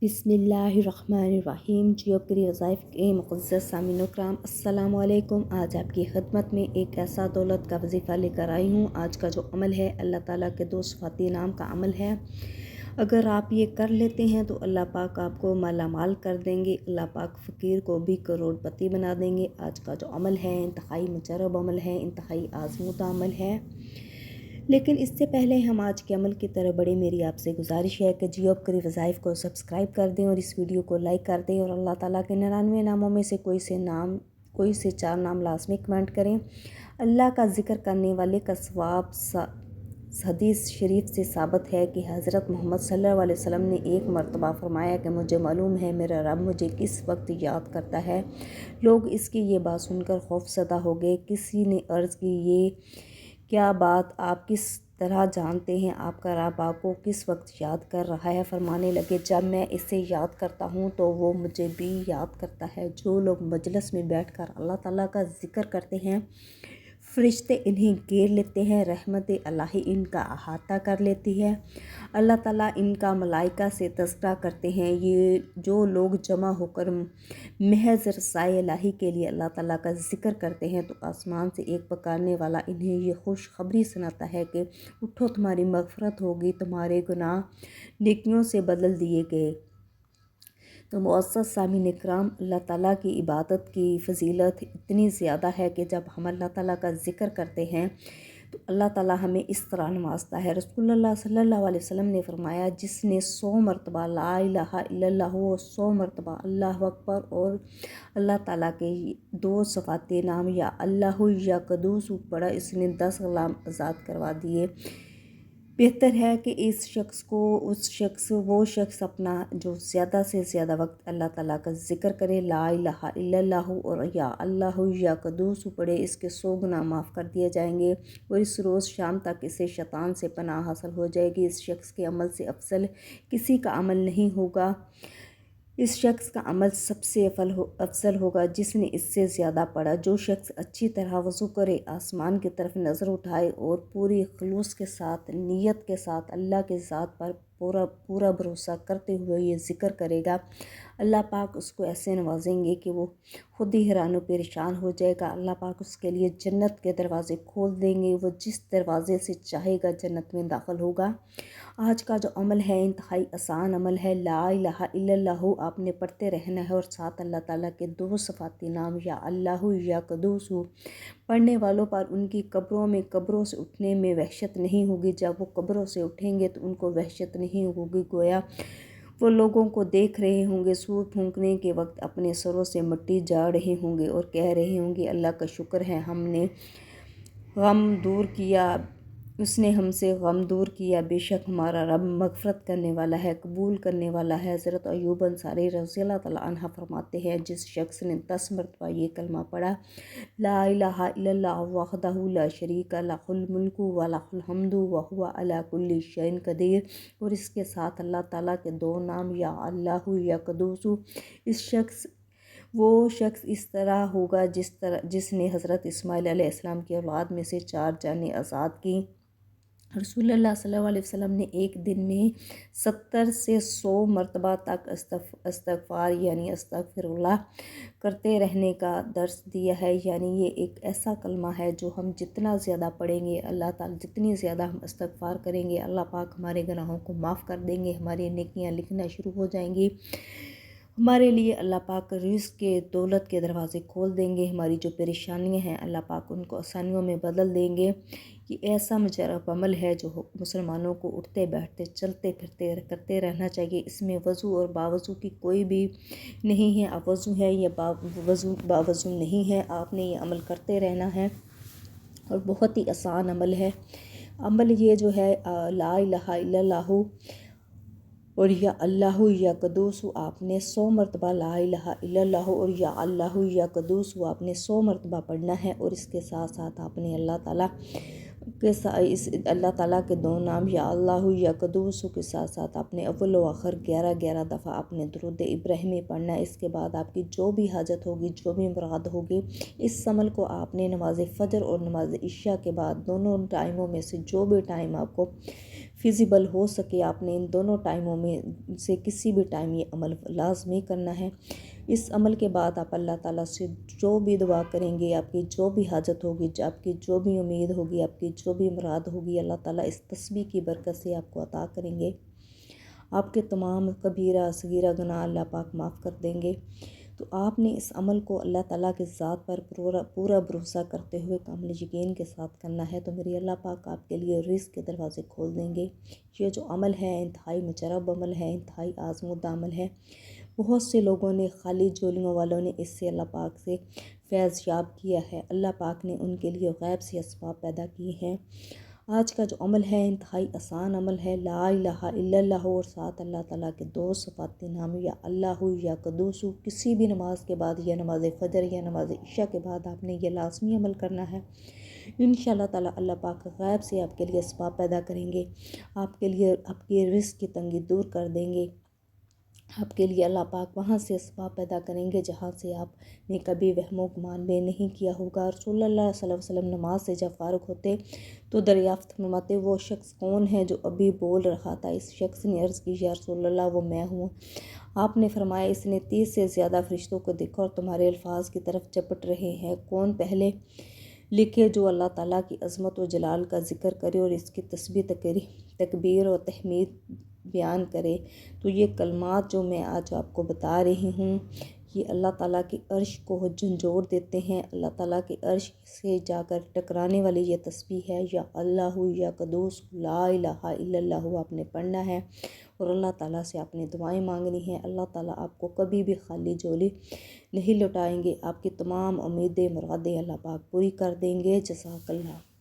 बिस्मिल्लाहिर्रहमानिर्रहीम। जियोकरी वज़ाइफ के मुक़द्दस सामीन कराम, अस्सलामु अलैकुम। आज आपकी खिदमत में एक ऐसा दौलत का वजीफ़ा लेकर आई हूँ। आज का जो अमल है अल्लाह ताला के दो सिफ़ाती नाम का अमल है। अगर आप ये कर लेते हैं तो अल्लाह पाक आपको माला माल कर देंगे। अल्लाह पाक फ़कीर को भी करोड़पति बना देंगे। आज का जो अमल है इंतहाई मुजर्रब अमल है, इंतहाई आज़मूदा अमल है। लेकिन इससे पहले हम आज के अमल की तरफ बढ़े, मेरी आपसे गुजारिश है कि जियोकरी वज़ाइफ को सब्सक्राइब कर दें और इस वीडियो को लाइक कर दें और अल्लाह ताला के 99 नामों में से कोई से 4 नाम लाजमी कमेंट करें। अल्लाह का ज़िक्र करने वाले का सवाब हदीस शरीफ से साबित है कि हज़रत मोहम्मद सल्लल्लाहु अलैहि वसल्लम ने एक मरतबा फरमाया कि मुझे मालूम है मेरा रब मुझे किस वक्त याद करता है। लोग इसकी ये बात सुनकर खौफज़दा हो गए। किसी ने अर्ज़ की, ये क्या बात, आप किस तरह जानते हैं आपका रब आपको किस वक्त याद कर रहा है? फरमाने लगे, जब मैं इसे याद करता हूँ तो वो मुझे भी याद करता है। जो लोग मजलिस में बैठकर अल्लाह ताला का ज़िक्र करते हैं, फ़रिश्ते इन्हें घेर लेते हैं, रहमत इलाही इनका अहाता कर लेती है। अल्लाह ताला इनका मलाइका से तज़किरा करते हैं। ये जो लोग जमा होकर महज़ रसाए इलाही के लिए अल्लाह ताला का ज़िक्र करते हैं तो आसमान से एक पुकारने वाला इन्हें ये खुशखबरी सुनाता है कि उठो, तुम्हारी मग़फ़रत होगी, तुम्हारे गुनाह नेकियों से बदल दिए गए। तो मुअज़्ज़ज़ सामीन इकराम, अल्लाह ताला की इबादत की फ़जीलत इतनी ज़्यादा है कि जब हम अल्लाह ताला का ज़िक्र करते हैं तो अल्लाह ताला हमें इस तरह नवाजता है। रसूलुल्लाह सल्लल्लाहु अलैहि वसल्लम ने फरमाया, जिसने 100 मरतबा ला इलाहा इल्लल्लाह और 100 मरतबा अल्लाहु अकबर और अल्लाह ताला के दो सिफ़ाते नाम या अल्लाहु या क़ुद्दूस पढ़ा, इसने 10 ग़ुलाम आज़ाद करवा दिए। बेहतर है कि वो शख्स अपना जो ज़्यादा से ज़्यादा वक्त अल्लाह ताला का ज़िक्र करे, ला इलाहा इल्लल्लाह और या अल्लाहु या क़ुद्दूस पढ़े, इसके 100 गुनाह माफ़ कर दिए जाएंगे और इस रोज़ शाम तक इसे शैतान से पनाह हासिल हो जाएगी। इस शख्स के अमल से अफजल किसी का अमल नहीं होगा। इस शख्स का अमल सबसे अफजल होगा जिसने इससे ज़्यादा पढ़ा। जो शख्स अच्छी तरह वज़ू करे, आसमान की तरफ नज़र उठाए और पूरी खुलूस के साथ, नीयत के साथ अल्लाह के ज़ात पर पूरा भरोसा करते हुए ये ज़िक्र करेगा, अल्लाह पाक उसको ऐसे नवाजेंगे कि वो खुद ही हैरान परेशान हो जाएगा। अल्लाह पाक उसके लिए जन्नत के दरवाज़े खोल देंगे। वो जिस दरवाज़े से चाहेगा जन्नत में दाखिल होगा। आज का जो अमल है इंतहाई आसान अमल है। ला इलाहा इल्लल्लाहु आपने पढ़ते रहना है और साथ अल्लाह ताला के दो सिफ़ाती नाम या अल्लाहु या क़ुद्दूस पढ़ने वालों पर उनकी कब्रों से उठने में वहशत नहीं होगी। जब वो कब्रों से उठेंगे तो उनको वहशत नहीं होगी, गोया वो लोगों को देख रहे होंगे। सूर फूंकने के वक्त अपने सरों से मिट्टी झाड़ रहे होंगे और कह रहे होंगे, अल्लाह का शुक्र है हमने गम दूर किया, उसने हमसे गम दूर किया। बेशक हमारा रब मग़फ़रत करने वाला है, कबूल करने वाला है। हज़रत अय्यूब अंसारी रज़ियल्लाहु तआला अन्हु फरमाते हैं, जिस शख्स ने 10 मरतबा ये कलमा पढ़ा, ला इलाहा इल्लल्लाह वहदहु ला शरीका लहुल मुल्कु व लहुल हम्दु व हुवा अला कुल्लि शैइन क़दीर, और इसके साथ अल्लाह ताला के दो नाम या अल्लाहु या क़ुद्दूस, वो शख्स इस तरह होगा जिसने हज़रत इस्माइल अलैहिस्सलाम की औलाद में से 4 जानें आज़ाद की। रसूलुल्लाह सल्लल्लाहु अलैहि वसल्लम ने एक दिन में 70 से 100 मरतबा तक इस्तग़फ़ार यानी अस्तग़फ़िरुल्लाह करते रहने का दर्स दिया है। यानी ये एक ऐसा कलमा है जो हम जितना ज़्यादा पढ़ेंगे, अल्लाह ताला जितनी ज़्यादा हम इस्तग़फ़ार करेंगे, अल्लाह पाक हमारे गुनाहों को माफ़ कर देंगे, हमारी नेकियां लिखना शुरू हो जाएंगी। हमारे लिए अल्लाह पाक रिज़्क़ के दौलत के दरवाज़े खोल देंगे। हमारी जो परेशानियां हैं अल्लाह पाक उनको आसानियों में बदल देंगे। ये ऐसा मुजर्रब अमल है जो मुसलमानों को उठते बैठते चलते फिरते करते रहना चाहिए। इसमें वज़ू और बावज़ू की कोई भी नहीं है। अब वज़ू है या बावज़ू नहीं है, आपने ये अमल करते रहना है और बहुत ही आसान अमल है। अमल ये जो है ला इलाहा इल्लल्लाहु और या अल्लाहु या क़ुद्दूस आपने 100 मरतबा ला इलाहा इल्लल्लाहु और या अल्लाहु या क़ुद्दूस आपने 100 मरतबा पढ़ना है। और इसके साथ साथ आपने अल्लाह ताला के दो नाम या अल्लाहु या क़ुद्दूस के साथ साथ आपने अव्वल व आखिर 11 दफ़ा आपने दुरूद इब्राहिमी पढ़ना है। इसके बाद आपकी जो भी हाजत होगी, जो भी मुराद होगी, इस अमल को आपने नमाज फ़जर और नमाज इशा के बाद दोनों टाइमों में से जो भी टाइम आपको فیزیبل ہو سکے آپ نے ان دونوں ٹائموں میں سے کسی بھی ٹائم یہ عمل لازمی کرنا ہے۔ اس عمل کے بعد آپ اللہ تعالیٰ سے جو بھی دعا کریں گے، آپ کی جو بھی حاجت ہوگی، آپ کی جو بھی امید ہوگی، آپ کی جو بھی مراد ہوگی، اللہ تعالیٰ اس تسبیح کی برکت سے آپ کو عطا کریں گے۔ آپ کے تمام کبیرہ صغیرہ گناہ اللہ پاک معاف کر دیں گے۔ تو آپ نے اس عمل کو اللہ تعالیٰ کے ذات پر پورا بھروسہ کرتے ہوئے کامل یقین کے ساتھ کرنا ہے، تو میری اللہ پاک آپ کے لیے رزق کے دروازے کھول دیں گے۔ یہ جو عمل ہے انتہائی مجرب عمل ہے، انتہائی آزمودہ عمل ہے۔ بہت سے لوگوں نے، خالی جولیوں والوں نے اس سے اللہ پاک سے فیض یاب کیا ہے۔ اللہ پاک نے ان کے لیے غیب سے اسباب پیدا کیے ہیں۔ آج کا جو عمل ہے انتہائی آسان عمل ہے۔ لا الہ الا اللہ اور ساتھ اللہ تعالیٰ کے دو صفاتی نام، یا اللہ یا قدوس، کسی بھی نماز کے بعد یا نماز فجر یا نماز عشاء کے بعد آپ نے یہ لازمی عمل کرنا ہے۔ انشاءاللہ تعالیٰ اللہ پاک غیب سے آپ کے لیے اسباب پیدا کریں گے، آپ کے لیے آپ کی رزق کی تنگی دور کر دیں گے۔ آپ کے لیے اللہ پاک وہاں سے اسباب پیدا کریں گے جہاں سے آپ نے کبھی وہم و گمان بھی نہیں کیا ہوگا۔ رسول اللہ صلی اللہ علیہ وسلم نماز سے جب فارغ ہوتے تو دریافت فرماتے، وہ شخص کون ہے جو ابھی بول رہا تھا؟ اس شخص نے عرض کی، یا رسول اللہ وہ میں ہوں۔ آپ نے فرمایا، اس نے 30 سے زیادہ فرشتوں کو دیکھا اور تمہارے الفاظ کی طرف چپٹ رہے ہیں، کون پہلے لکھے جو اللہ تعالیٰ کی عظمت و جلال کا ذکر کرے اور اس کی تسبیح تکبیر و تحمید بیان کرے۔ تو یہ کلمات جو میں آج آپ کو بتا رہی ہوں، یہ اللہ تعالیٰ کی عرش کو جھنجھوڑ دیتے ہیں۔ اللہ تعالیٰ کی عرش سے جا کر ٹکرانے والی یہ تسبیح ہے، یا اللہ یا قدوس لا الہ الا اللہ آپ نے پڑھنا ہے، اور اللہ تعالیٰ سے آپ نے دعائیں مانگنی ہیں۔ اللہ تعالیٰ آپ کو کبھی بھی خالی جولی نہیں لوٹائیں گے، آپ کی تمام امیدیں مرادیں اللہ پاک پوری کر دیں گے۔ جزاک اللہ۔